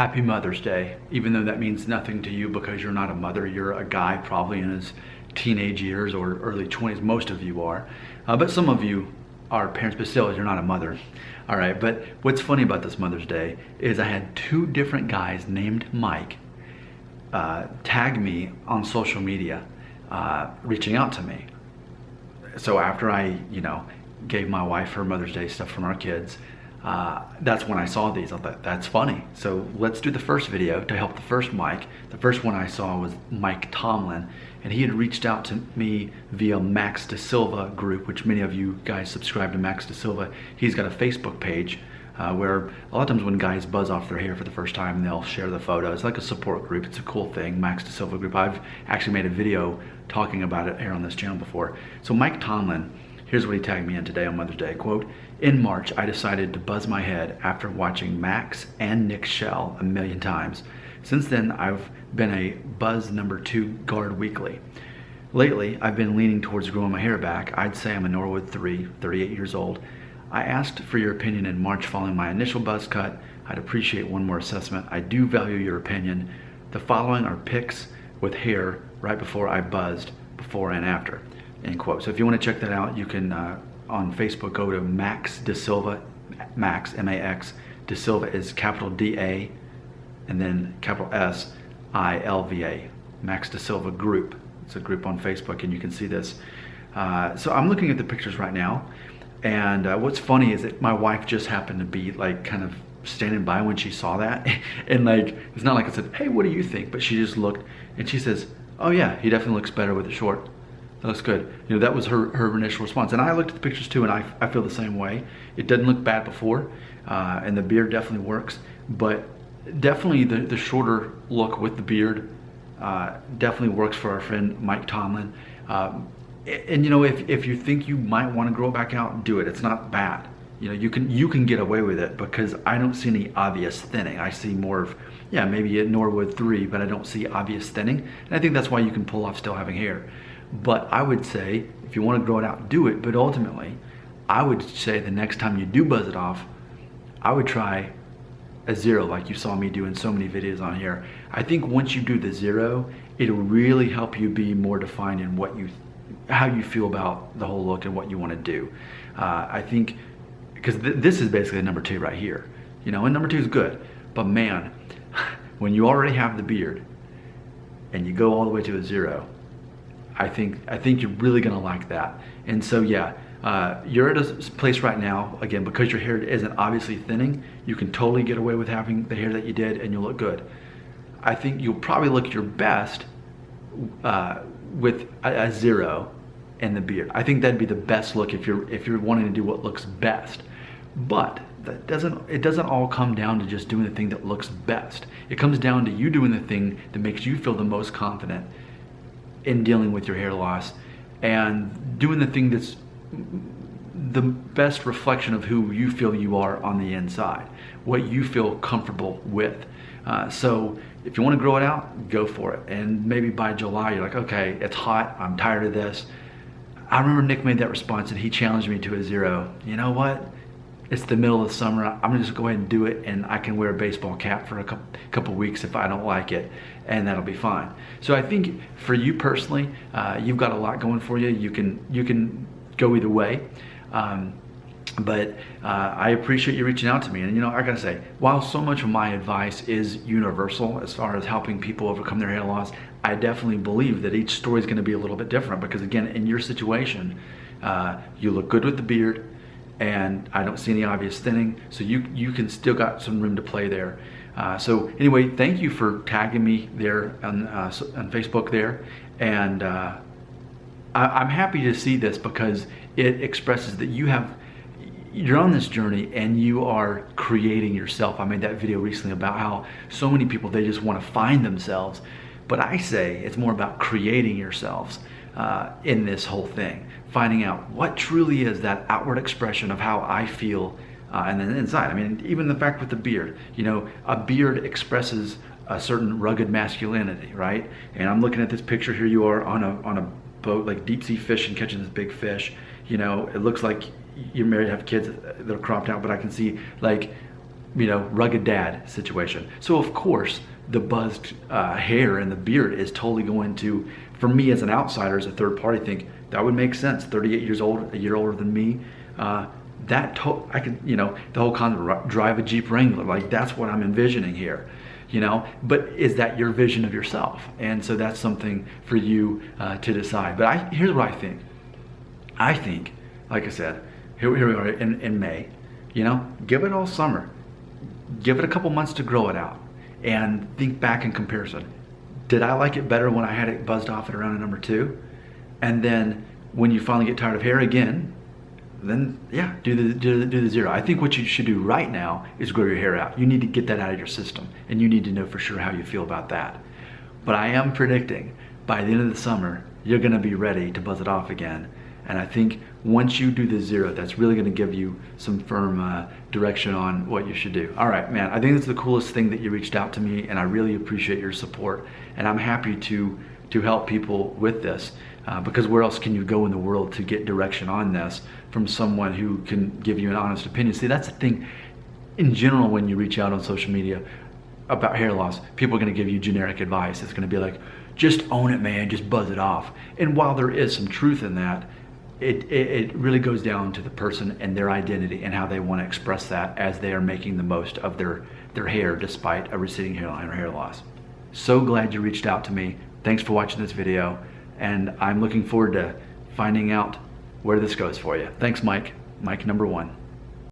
Happy Mother's Day, even though that means nothing to you because you're not a mother. You're a guy probably in his teenage years or early 20s. Most of you are. But some of you are parents, but still, you're not a mother. All right, but what's funny about this Mother's Day is I had two different guys named Mike tag me on social media, reaching out to me. So after I, gave my wife her Mother's Day stuff from our kids, that's when I saw these. I thought, that's funny. So let's do the first video to help the first Mike. The first one I saw was Mike Tomlin, and he had reached out to me via Max De Silva group, which many of you guys subscribe to Max De Silva. He's got a Facebook page where a lot of times when guys buzz off their hair for the first time, they'll share the photo. It's like a support group. It's a cool thing, Max De Silva group. I've actually made a video talking about it here on this channel before. So Mike Tomlin, here's what he tagged me in today on Mother's Day. Quote, "In March, I decided to buzz my head after watching Max and Nick Shell a million times. Since then, I've been a buzz #2 guard weekly. Lately, I've been leaning towards growing my hair back. I'd say I'm a Norwood 3, 38 years old. I asked for your opinion in March following my initial buzz cut. I'd appreciate one more assessment. I do value your opinion. The following are pics with hair right before I buzzed, before and after." End quote. So if you want to check that out, you can on Facebook go to Max De Silva, Max M-A-X. De Silva is capital D-A and then capital S-I-L-V-A. Max De Silva group. It's a group on Facebook, and you can see this. So I'm looking at the pictures right now, and what's funny is that my wife just happened to be like kind of standing by when she saw that, and like it's not like I said, "Hey, what do you think?" But she just looked and she says, "Oh yeah, he definitely looks better with it short. That looks good." That was her initial response. And I looked at the pictures too, and I feel the same way. It doesn't look bad before, and the beard definitely works, but definitely the shorter look with the beard definitely works for our friend Mike Tomlin. And if you think you might want to grow it back out, do it. It's not bad. You can get away with it because I don't see any obvious thinning. I see more of, maybe a Norwood 3, but I don't see obvious thinning. And I think that's why you can pull off still having hair. But I would say, if you want to grow it out, do it. But ultimately, I would say the next time you do buzz it off, I would try a 0 like you saw me do in so many videos on here. I think once you do the 0, it'll really help you be more defined in how you feel about the whole look and what you want to do. I think, because this is basically a #2 right here. And #2 is good. But man, when you already have the beard and you go all the way to a 0, I think you're really gonna like that. And so you're at a place right now, again, because your hair isn't obviously thinning, you can totally get away with having the hair that you did and you'll look good. I think you'll probably look your best with a 0 and the beard. I think that'd be the best look if you're wanting to do what looks best. But it doesn't all come down to just doing the thing that looks best. It comes down to you doing the thing that makes you feel the most confident in dealing with your hair loss, and doing the thing that's the best reflection of who you feel you are on the inside, what you feel comfortable with. So if you want to grow it out, go for it. And maybe by July, you're like, okay, it's hot, I'm tired of this. I remember Nick made that response and he challenged me to a 0. You know what? It's the middle of the summer. I'm gonna just go ahead and do it, and I can wear a baseball cap for a couple weeks if I don't like it, and that'll be fine. So I think for you personally, you've got a lot going for you. You can go either way. But I appreciate you reaching out to me. And I gotta say, while so much of my advice is universal as far as helping people overcome their hair loss, I definitely believe that each story is gonna be a little bit different, because again, in your situation, you look good with the beard, and I don't see any obvious thinning, so you can still got some room to play there. So anyway, thank you for tagging me there on Facebook there, and I'm happy to see this because it expresses that you're on this journey and you are creating yourself. I made that video recently about how so many people, they just want to find themselves, but I say it's more about creating yourselves in this whole thing, finding out what truly is that outward expression of how I feel, and then inside. I mean, even the fact with the beard, a beard expresses a certain rugged masculinity, right? And I'm looking at this picture here. You are on a boat, like deep sea fishing, catching this big fish. It looks like you're married, have kids that are cropped out, but I can see like rugged dad situation. So of course, the buzzed hair and the beard is totally going to, for me as an outsider, as a third party, think that would make sense. 38 years old, a year older than me. I could, the whole concept of drive a Jeep Wrangler, like that's what I'm envisioning here, But is that your vision of yourself? And so that's something for you to decide. But here's what I think. I think, like I said, here we are in May, give it all summer. Give it a couple months to grow it out and think back in comparison. Did I like it better when I had it buzzed off at around a number 2? And then when you finally get tired of hair again, then yeah, do the 0. I think what you should do right now is grow your hair out. You need to get that out of your system, and you need to know for sure how you feel about that. But I am predicting by the end of the summer, you're gonna be ready to buzz it off again. And I think once you do the 0, that's really gonna give you some firm direction on what you should do. All right, man, I think it's the coolest thing that you reached out to me, and I really appreciate your support. And I'm happy to help people with this, because where else can you go in the world to get direction on this from someone who can give you an honest opinion? See, that's the thing. In general, when you reach out on social media about hair loss, people are gonna give you generic advice. It's gonna be like, just own it, man, just buzz it off. And while there is some truth in that, it really goes down to the person and their identity and how they want to express that as they are making the most of their hair despite a receding hairline or hair loss. So glad you reached out to me. Thanks for watching this video, and I'm looking forward to finding out where this goes for you. Thanks, Mike. Mike number 1.